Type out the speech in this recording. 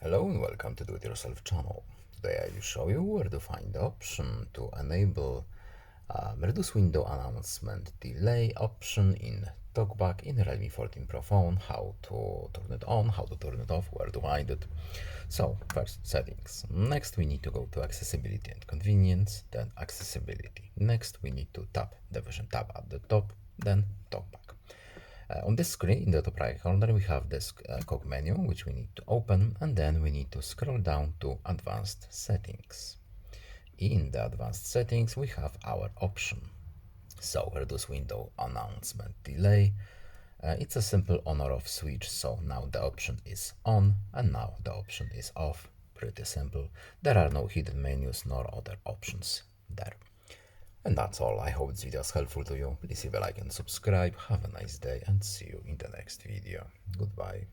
Hello and welcome to Do It Yourself channel. Today I will show you where to find the option to enable reduce window announcement delay option in TalkBack in Realme 14 Pro phone, how to turn it on, how to turn it off, where to find it. So first settings. Next we need to go to accessibility and convenience, then accessibility. Next we need to tap the Vision tab at the top, then TalkBack. On this screen, in the top right corner, we have this cog menu, which we need to open, and then we need to scroll down to Advanced Settings. In the Advanced Settings, we have our option. So, reduce window announcement delay. It's a simple on or off switch, so now the option is on, and now the option is off. Pretty simple. There are no hidden menus nor other options there. And that's all. I hope this video is helpful to you. Please leave a like and subscribe. Have a nice day and see you in the next video. Goodbye.